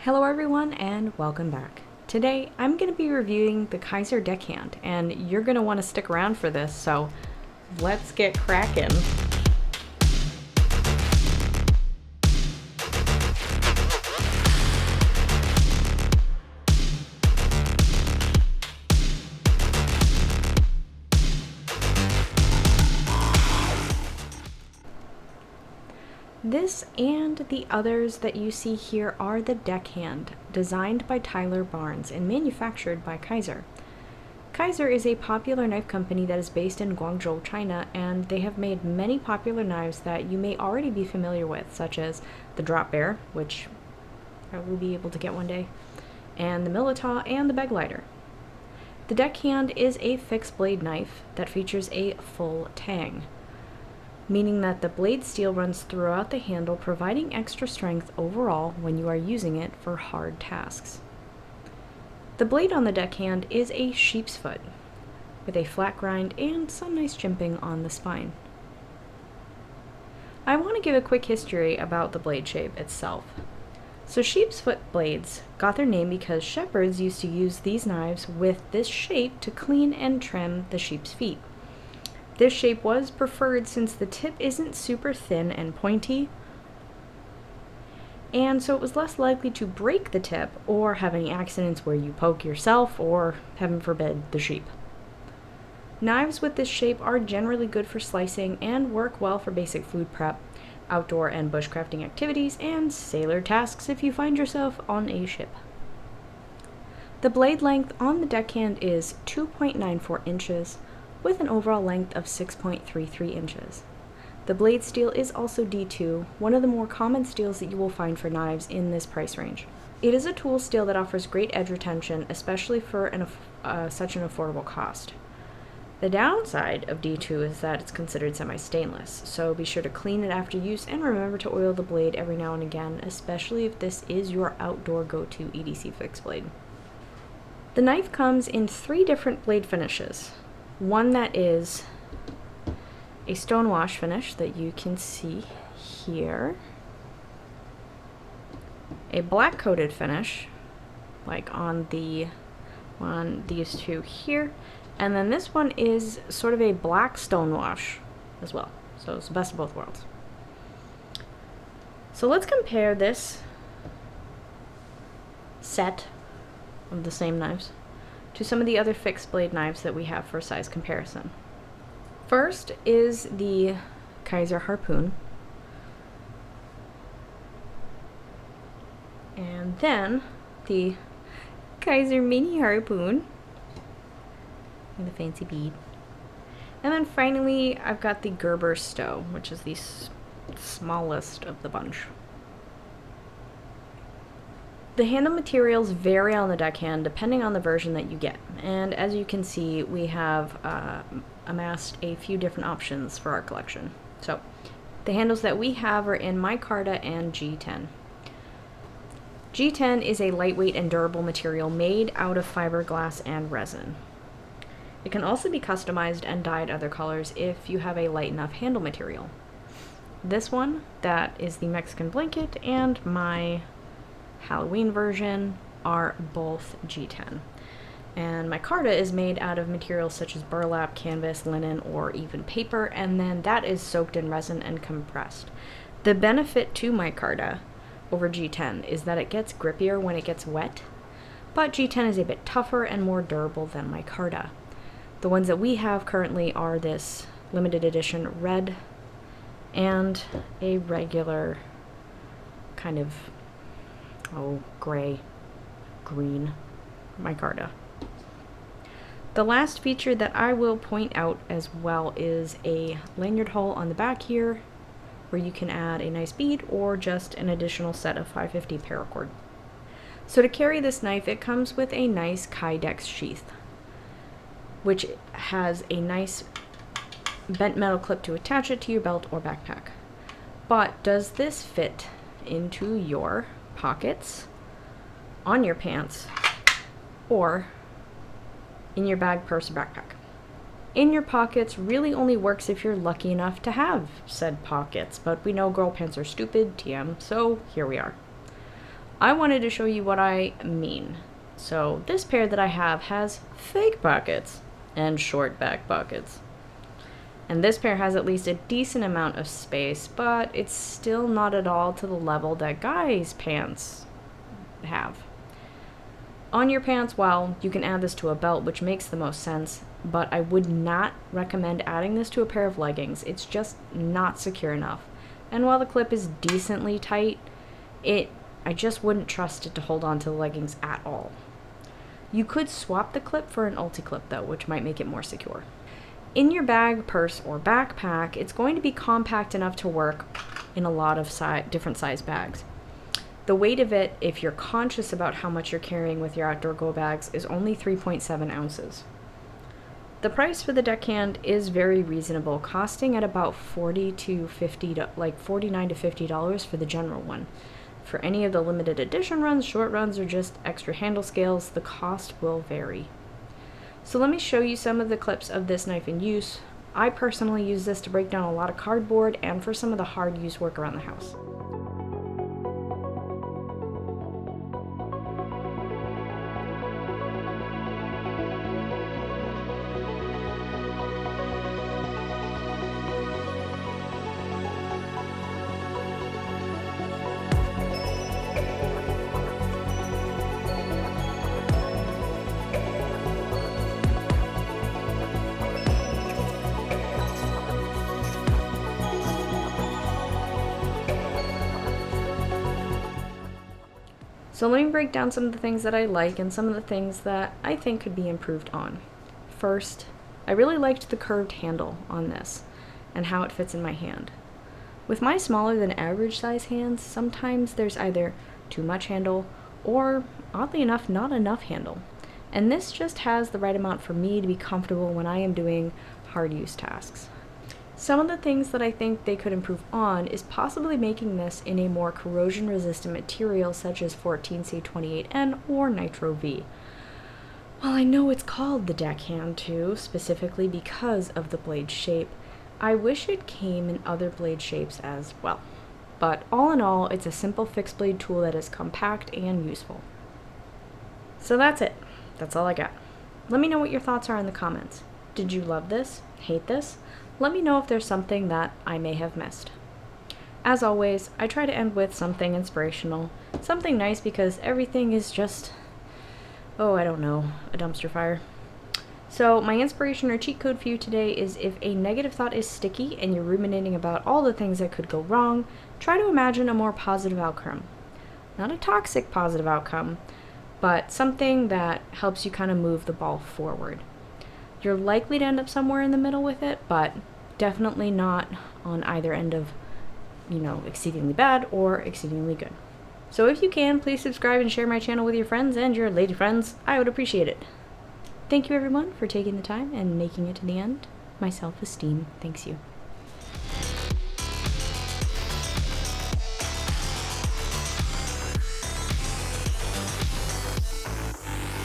Hello everyone and welcome back. Today I'm going to be reviewing the Kizer Deckhand and you're going to want to stick around for this, so let's get cracking. This and the others that you see here are the Deckhand, designed by Tyler Barnes and manufactured by Kizer. Kizer is a popular knife company that is based in Guangzhou, China, and they have made many popular knives that you may already be familiar with, such as the Drop Bear, which I will be able to get one day, and the Militaw and the Beg Lighter. The Deckhand is a fixed blade knife that features a full tang, meaning that the blade steel runs throughout the handle, providing extra strength overall when you are using it for hard tasks. The blade on the Deckhand is a sheep's foot, with a flat grind and some nice jimping on the spine. I want to give a quick history about the blade shape itself. So sheep's foot blades got their name because shepherds used to use these knives with this shape to clean and trim the sheep's feet. This shape was preferred since the tip isn't super thin and pointy, and so it was less likely to break the tip or have any accidents where you poke yourself or, heaven forbid, the sheep. Knives with this shape are generally good for slicing and work well for basic food prep, outdoor and bushcrafting activities, and sailor tasks if you find yourself on a ship. The blade length on the Deckhand is 2.94 inches, with an overall length of 6.33 inches. The blade steel is also D2, one of the more common steels that you will find for knives in this price range. It is a tool steel that offers great edge retention, especially for such an affordable cost. The downside of D2 is that it's considered semi-stainless, so be sure to clean it after use and remember to oil the blade every now and again, especially if this is your outdoor go-to EDC fixed blade. The knife comes in 3 different blade finishes. One that is a stonewash finish that you can see here, a black coated finish like on these two here, and then this one is sort of a black stonewash as well, so it's the best of both worlds. So let's compare this set of the same knives to some of the other fixed blade knives that we have for size comparison. First is the Kizer Harpoon, and then the Kizer Mini Harpoon with a fancy bead, and then finally I've got the Gerber Stow, which is the smallest of the bunch. The handle materials vary on the Deckhand depending on the version that you get, and as you can see, we have amassed a few different options for our collection. So, the handles that we have are in micarta and G10. G10 is a lightweight and durable material made out of fiberglass and resin. It can also be customized and dyed other colors if you have a light enough handle material. This one, that is the Mexican blanket, and my Halloween version are both G10. And micarta is made out of materials such as burlap, canvas, linen, or even paper, and then that is soaked in resin and compressed. The benefit to micarta over G10 is that it gets grippier when it gets wet, but G10 is a bit tougher and more durable than micarta. The ones that we have currently are this limited edition red and a regular kind of green micarta. The last feature that I will point out as well is a lanyard hole on the back here where you can add a nice bead or just an additional set of 550 paracord. So to carry this knife, it comes with a nice Kydex sheath, which has a nice bent metal clip to attach it to your belt or backpack. But does this fit into your pockets, on your pants, or in your bag, purse, or backpack? In your pockets really only works if you're lucky enough to have said pockets, but we know girl pants are stupid, TM, so here we are. I wanted to show you what I mean. So this pair that I have has fake pockets and short back pockets. And this pair has at least a decent amount of space, but it's still not at all to the level that guys' pants have. On your pants, well, you can add this to a belt, which makes the most sense, but I would not recommend adding this to a pair of leggings. It's just not secure enough. And while the clip is decently tight, I just wouldn't trust it to hold on to the leggings at all. You could swap the clip for an ulti-clip though, which might make it more secure. In your bag, purse, or backpack, it's going to be compact enough to work in a lot of different size bags. The weight of it, if you're conscious about how much you're carrying with your outdoor go bags, is only 3.7 ounces. The price for the Deckhand is very reasonable, costing at about $49 to $50 for the general one. For any of the limited edition runs, short runs, or just extra handle scales, the cost will vary. So let me show you some of the clips of this knife in use. I personally use this to break down a lot of cardboard and for some of the hard use work around the house. So let me break down some of the things that I like and some of the things that I think could be improved on. First, I really liked the curved handle on this and how it fits in my hand. With my smaller than average size hands, sometimes there's either too much handle or, oddly enough, not enough handle. And this just has the right amount for me to be comfortable when I am doing hard use tasks. Some of the things that I think they could improve on is possibly making this in a more corrosion resistant material such as 14C28N or Nitro V. While I know it's called the Deckhand too, specifically because of the blade shape, I wish it came in other blade shapes as well. But all in all, it's a simple fixed blade tool that is compact and useful. So that's it. That's all I got. Let me know what your thoughts are in the comments. Did you love this? Hate this? Let me know if there's something that I may have missed. As always, I try to end with something inspirational, something nice because everything is just, a dumpster fire. So my inspiration or cheat code for you today is if a negative thought is sticky and you're ruminating about all the things that could go wrong, try to imagine a more positive outcome. Not a toxic positive outcome, but something that helps you kind of move the ball forward. You're likely to end up somewhere in the middle with it, but definitely not on either end of, exceedingly bad or exceedingly good. So if you can, please subscribe and share my channel with your friends and your lady friends. I would appreciate it. Thank you everyone for taking the time and making it to the end. My self-esteem thanks you.